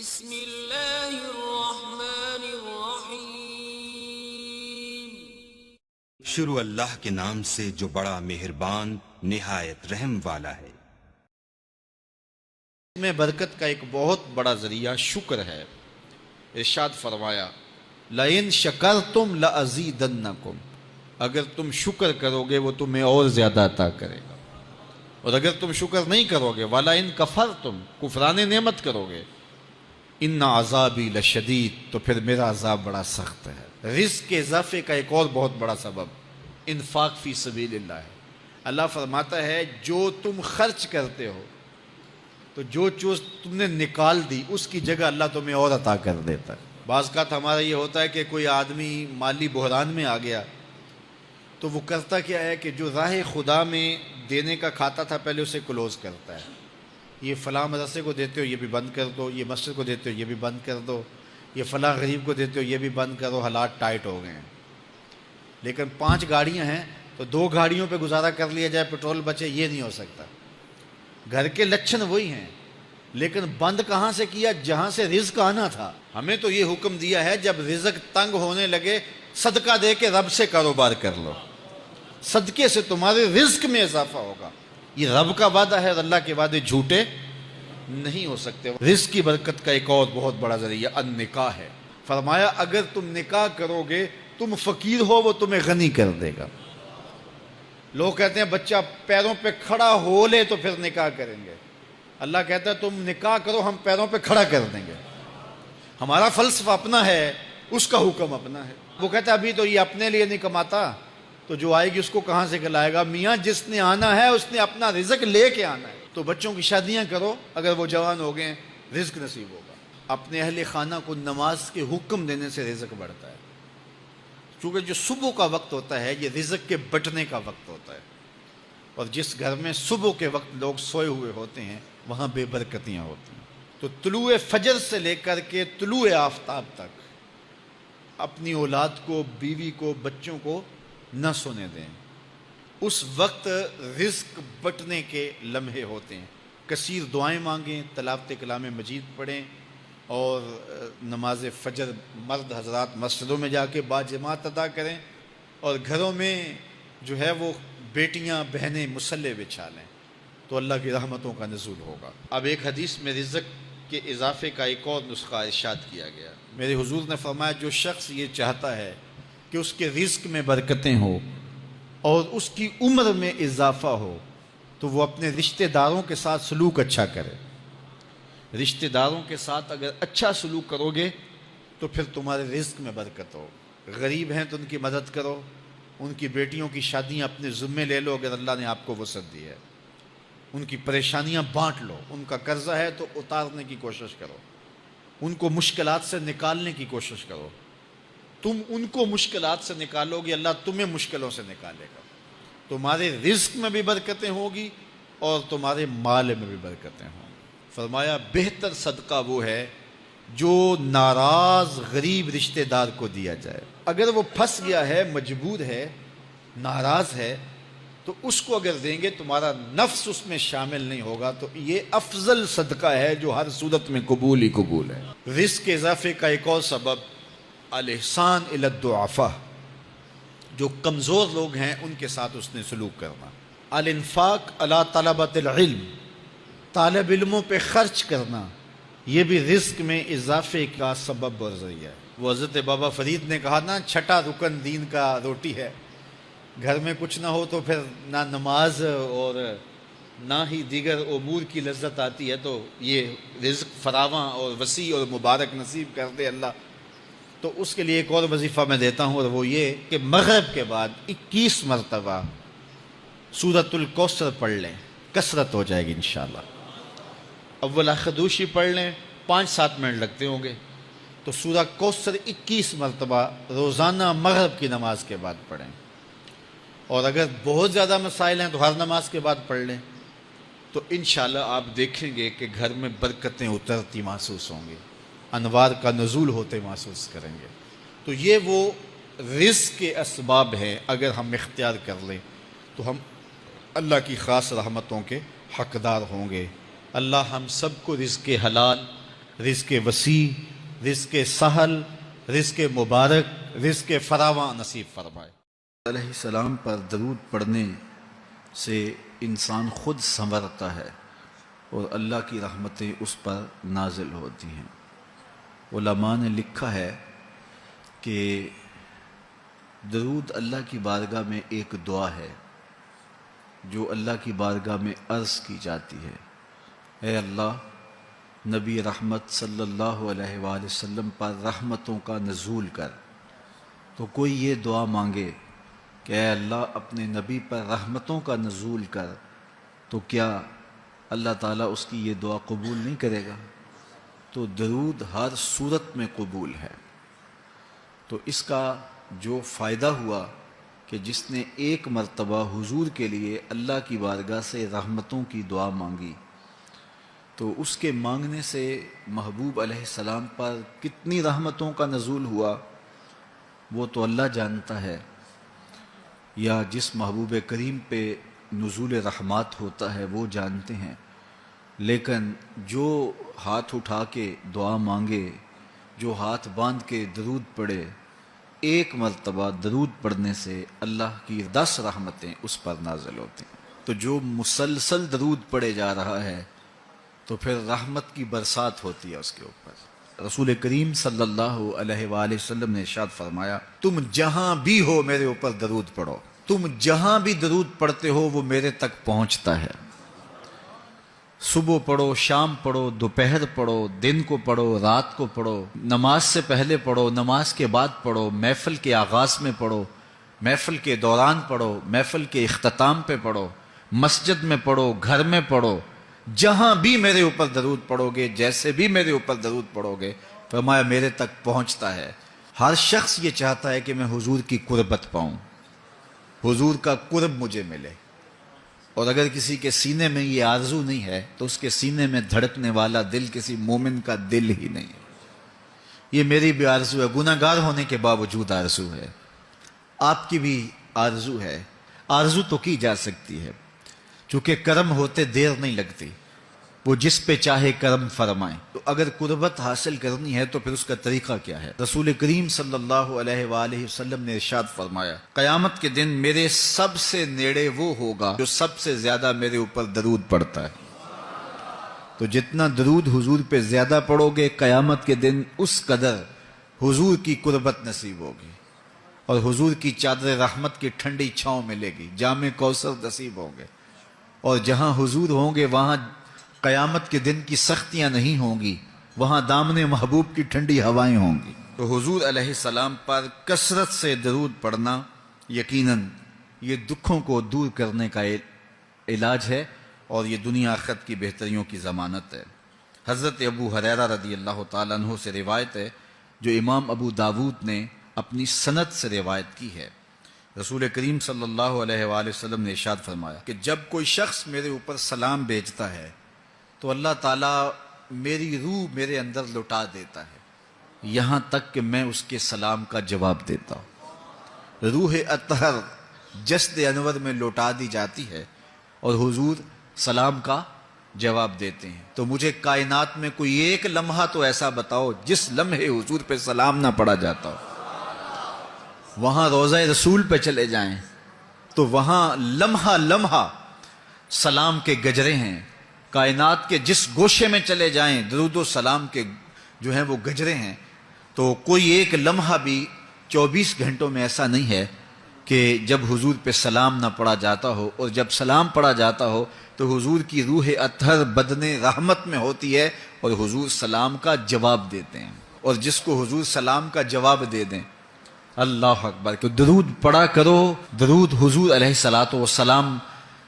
بسم اللہ الرحمن الرحیم۔ شروع اللہ کے نام سے جو بڑا مہربان نہایت رحم والا ہے۔ میں برکت کا ایک بہت بڑا ذریعہ شکر ہے۔ ارشاد فرمایا لَإِن شَكَرْتُمْ لَأَزِيدَنَّكُمْ، اگر تم شکر کرو گے وہ تمہیں اور زیادہ عطا کرے گا، اور اگر تم شکر نہیں کرو گے وَلَئِن كَفَرْتُمْ، کفران نعمت کرو گے، اِنَّ عَذَابِي لَشَدِيدٌ، تو پھر میرا عذاب بڑا سخت ہے۔ رزق کے اضافے کا ایک اور بہت بڑا سبب انفاق فی سبیل اللہ ہے۔ اللہ فرماتا ہے جو تم خرچ کرتے ہو تو جو چیز تم نے نکال دی اس کی جگہ اللہ تمہیں اور عطا کر دیتا ہے۔ بعض اوقات ہمارا یہ ہوتا ہے کہ کوئی آدمی مالی بحران میں آ گیا تو وہ کرتا کیا ہے کہ جو راہ خدا میں دینے کا کھاتا تھا پہلے اسے کلوز کرتا ہے، یہ فلاں مدرسے کو دیتے ہو یہ بھی بند کر دو، یہ مسجد کو دیتے ہو یہ بھی بند کر دو، یہ فلاں غریب کو دیتے ہو یہ بھی بند کرو، حالات ٹائٹ ہو گئے ہیں۔ لیکن 5 گاڑیاں ہیں تو 2 گاڑیوں پہ گزارا کر لیا جائے، پیٹرول بچے، یہ نہیں ہو سکتا۔ گھر کے لچھن وہی ہیں، لیکن بند کہاں سے کیا؟ جہاں سے رزق آنا تھا۔ ہمیں تو یہ حکم دیا ہے جب رزق تنگ ہونے لگے صدقہ دے کے رب سے کاروبار کر لو، صدقے سے تمہارے رزق میں اضافہ ہوگا۔ یہ رب کا وعدہ ہے اور اللہ کے وعدے جھوٹے نہیں ہو سکتے۔ رزق کی برکت کا ایک اور بہت بڑا ذریعہ النکاح ہے۔ فرمایا اگر تم نکاح کرو گے، تم فقیر ہو وہ تمہیں غنی کر دے گا۔ لوگ کہتے ہیں بچہ پیروں پہ کھڑا ہو لے تو پھر نکاح کریں گے۔ اللہ کہتا ہے تم نکاح کرو ہم پیروں پہ کھڑا کر دیں گے۔ ہمارا فلسفہ اپنا ہے، اس کا حکم اپنا ہے۔ وہ کہتا ہے ابھی تو یہ اپنے لیے نہیں کماتا تو جو آئے گی اس کو کہاں سے کھلائے گا؟ میاں جس نے آنا ہے اس نے اپنا رزق لے کے آنا ہے۔ تو بچوں کی شادیاں کرو، اگر وہ جوان ہو گئے رزق نصیب ہوگا۔ اپنے اہل خانہ کو نماز کے حکم دینے سے رزق بڑھتا ہے، چونکہ جو صبح کا وقت ہوتا ہے یہ رزق کے بٹنے کا وقت ہوتا ہے، اور جس گھر میں صبح کے وقت لوگ سوئے ہوئے ہوتے ہیں وہاں بے برکتیاں ہوتی ہیں۔ تو طلوع فجر سے لے کر کے طلوع آفتاب تک اپنی اولاد کو، بیوی کو، بچوں کو نہ سونے دیں۔ اس وقت رزق بٹنے کے لمحے ہوتے ہیں۔ کثیر دعائیں مانگیں، تلاوت کلام مجید پڑھیں، اور نماز فجر مرد حضرات مسجدوں میں جا کے باجماعت ادا کریں، اور گھروں میں جو ہے وہ بیٹیاں بہنیں مصلے بچھا لیں تو اللہ کی رحمتوں کا نزول ہوگا۔ اب ایک حدیث میں رزق کے اضافے کا ایک اور نسخہ ارشاد کیا گیا۔ میرے حضور نے فرمایا جو شخص یہ چاہتا ہے کہ اس کے رزق میں برکتیں ہو اور اس کی عمر میں اضافہ ہو تو وہ اپنے رشتہ داروں کے ساتھ سلوک اچھا کرے۔ رشتہ داروں کے ساتھ اگر اچھا سلوک کرو گے تو پھر تمہارے رزق میں برکت ہو۔ غریب ہیں تو ان کی مدد کرو، ان کی بیٹیوں کی شادیاں اپنے ذمے لے لو اگر اللہ نے آپ کو وسعت دی ہے، ان کی پریشانیاں بانٹ لو، ان کا قرضہ ہے تو اتارنے کی کوشش کرو، ان کو مشکلات سے نکالنے کی کوشش کرو۔ تم ان کو مشکلات سے نکالو گے، اللہ تمہیں مشکلوں سے نکالے گا۔ تمہارے رزق میں بھی برکتیں ہوگی اور تمہارے مال میں بھی برکتیں ہوں۔ فرمایا بہتر صدقہ وہ ہے جو ناراض غریب رشتہ دار کو دیا جائے۔ اگر وہ پھنس گیا ہے، مجبور ہے، ناراض ہے، تو اس کو اگر دیں گے تمہارا نفس اس میں شامل نہیں ہوگا، تو یہ افضل صدقہ ہے جو ہر صورت میں قبول ہی قبول ہے۔ رزق کے اضافے کا ایک اور سبب الاحسان الی الضعفاء، جو کمزور لوگ ہیں ان کے ساتھ اس نے سلوک کرنا۔ الانفاق علی طلبۃ العلم، طالب علموں پہ خرچ کرنا، یہ بھی رزق میں اضافے کا سبب اور ذریعہ ہے۔ وہ حضرت بابا فرید نے کہا نا، چھٹا رکن دین کا روٹی ہے۔ گھر میں کچھ نہ ہو تو پھر نہ نماز اور نہ ہی دیگر امور کی لذت آتی ہے، تو یہ رزق فراواں اور وسیع اور مبارک نصیب کر دے اللہ۔ تو اس کے لیے ایک اور وظیفہ میں دیتا ہوں، اور وہ یہ کہ مغرب کے بعد 21 مرتبہ سورۃ الکوثر پڑھ لیں، کثرت ہو جائے گی انشاءاللہ۔ اول خدوشی پڑھ لیں، 5-7 منٹ لگتے ہوں گے، تو سورہ کوثر 21 مرتبہ روزانہ مغرب کی نماز کے بعد پڑھیں، اور اگر بہت زیادہ مسائل ہیں تو ہر نماز کے بعد پڑھ لیں، تو انشاءاللہ آپ دیکھیں گے کہ گھر میں برکتیں اترتی محسوس ہوں گی، انوار کا نزول ہوتے محسوس کریں گے۔ تو یہ وہ رزق کے اسباب ہیں، اگر ہم اختیار کر لیں تو ہم اللہ کی خاص رحمتوں کے حقدار ہوں گے۔ اللہ ہم سب کو رزق حلال رزق وسیع، رزق سہل، رزق مبارک، رزق فراواں نصیب فرمائے۔ علیہ السلام پر درود پڑھنے سے انسان خود سنورتا ہے اور اللہ کی رحمتیں اس پر نازل ہوتی ہیں۔ علماء نے لکھا ہے کہ درود اللہ کی بارگاہ میں ایک دعا ہے جو اللہ کی بارگاہ میں عرض کی جاتی ہے، اے اللہ، نبی رحمت صلی اللہ علیہ وآلہ وسلم پر رحمتوں کا نزول کر۔ تو کوئی یہ دعا مانگے کہ اے اللہ اپنے نبی پر رحمتوں کا نزول کر، تو کیا اللہ تعالیٰ اس کی یہ دعا قبول نہیں کرے گا؟ تو درود ہر صورت میں قبول ہے۔ تو اس کا جو فائدہ ہوا کہ جس نے ایک مرتبہ حضور کے لیے اللہ کی بارگاہ سے رحمتوں کی دعا مانگی، تو اس کے مانگنے سے محبوب علیہ السلام پر کتنی رحمتوں کا نزول ہوا وہ تو اللہ جانتا ہے، یا جس محبوب کریم پہ نزول رحمات ہوتا ہے وہ جانتے ہیں، لیکن جو ہاتھ اٹھا کے دعا مانگے، جو ہاتھ باندھ کے درود پڑھے، ایک مرتبہ درود پڑھنے سے اللہ کی 10 رحمتیں اس پر نازل ہوتی ہیں۔ تو جو مسلسل درود پڑھے جا رہا ہے تو پھر رحمت کی برسات ہوتی ہے اس کے اوپر۔ رسول کریم صلی اللہ علیہ وآلہ وسلم نے ارشاد فرمایا، تم جہاں بھی ہو میرے اوپر درود پڑھو، تم جہاں بھی درود پڑھتے ہو وہ میرے تک پہنچتا ہے۔ صبح پڑھو، شام پڑھو، دوپہر پڑھو، دن کو پڑھو، رات کو پڑھو، نماز سے پہلے پڑھو، نماز کے بعد پڑھو، محفل کے آغاز میں پڑھو، محفل کے دوران پڑھو، محفل کے اختتام پہ پڑھو، مسجد میں پڑھو، گھر میں پڑھو، جہاں بھی میرے اوپر درود پڑھو گے، جیسے بھی میرے اوپر درود پڑھو گے، فرمایا میرے تک پہنچتا ہے۔ ہر شخص یہ چاہتا ہے کہ میں حضور کی قربت پاؤں، حضور کا قرب مجھے ملے، اور اگر کسی کے سینے میں یہ آرزو نہیں ہے تو اس کے سینے میں دھڑکنے والا دل کسی مومن کا دل ہی نہیں ہے۔ یہ میری بھی آرزو ہے، گناہ گار ہونے کے باوجود آرزو ہے، آپ کی بھی آرزو ہے۔ آرزو تو کی جا سکتی ہے، چونکہ کرم ہوتے دیر نہیں لگتی، وہ جس پہ چاہے کرم فرمائیں۔ تو اگر قربت حاصل کرنی ہے تو پھر اس کا طریقہ کیا ہے؟ رسول کریم صلی اللہ علیہ وآلہ وسلم نے ارشاد فرمایا، قیامت کے دن میرے سب سے نیڑے وہ ہوگا جو سب سے زیادہ میرے اوپر درود پڑھتا ہے۔ تو جتنا درود حضور پہ زیادہ پڑھو گے، قیامت کے دن اس قدر حضور کی قربت نصیب ہوگی، اور حضور کی چادر رحمت کی ٹھنڈی چھاؤں ملے گی، جام کوثر نصیب ہوں گے، اور جہاں حضور ہوں گے وہاں قیامت کے دن کی سختیاں نہیں ہوں گی، وہاں دامن محبوب کی ٹھنڈی ہوائیں ہوں گی۔ تو حضور علیہ السلام پر کثرت سے درود پڑھنا یقیناً یہ دکھوں کو دور کرنے کا علاج ہے، اور یہ دنیا آخرت کی بہتریوں کی ضمانت ہے۔ حضرت ابو ہریرہ رضی اللہ تعالیٰ عنہ سے روایت ہے جو امام ابو داود نے اپنی سند سے روایت کی ہے۔ رسول کریم صلی اللہ علیہ وآلہ وسلم نے ارشاد فرمایا کہ جب کوئی شخص میرے اوپر سلام بھیجتا ہے تو اللہ تعالیٰ میری روح میرے اندر لوٹا دیتا ہے، یہاں تک کہ میں اس کے سلام کا جواب دیتا ہوں۔ روح اطہر جسد انور میں لوٹا دی جاتی ہے اور حضور سلام کا جواب دیتے ہیں۔ تو مجھے کائنات میں کوئی ایک لمحہ تو ایسا بتاؤ جس لمحے حضور پہ سلام نہ پڑا جاتا ہو۔ وہاں روضہ رسول پہ چلے جائیں تو وہاں لمحہ لمحہ سلام کے گجرے ہیں، کائنات کے جس گوشے میں چلے جائیں درود و سلام کے جو ہیں وہ گجرے ہیں۔ تو کوئی ایک لمحہ بھی 24 گھنٹوں میں ایسا نہیں ہے کہ جب حضور پہ سلام نہ پڑا جاتا ہو، اور جب سلام پڑا جاتا ہو تو حضور کی روح اطہر بدن رحمت میں ہوتی ہے اور حضور سلام کا جواب دیتے ہیں، اور جس کو حضور سلام کا جواب دے دیں، اللہ اکبر، کہ درود پڑھا کرو۔ درود حضور علیہ الصلاۃ والسلام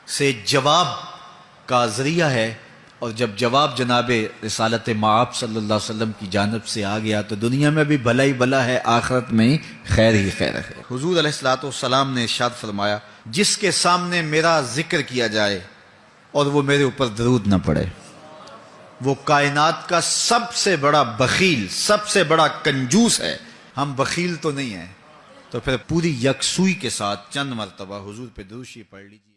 سے جواب کا ذریعہ ہے، اور جب جواب جناب رسالت مآب صلی اللہ علیہ وسلم کی جانب سے آ گیا تو دنیا میں بھی بھلا ہی بھلا ہے، آخرت میں خیر ہی خیر ہے۔ حضور علیہ الصلاۃ والسلام نے ارشاد فرمایا، جس کے سامنے میرا ذکر کیا جائے اور وہ میرے اوپر درود نہ پڑے، وہ کائنات کا سب سے بڑا بخیل، سب سے بڑا کنجوس ہے۔ ہم بخیل تو نہیں ہیں، تو پھر پوری یکسوئی کے ساتھ چند مرتبہ حضور پہ درود شریف پڑھ لیجیے۔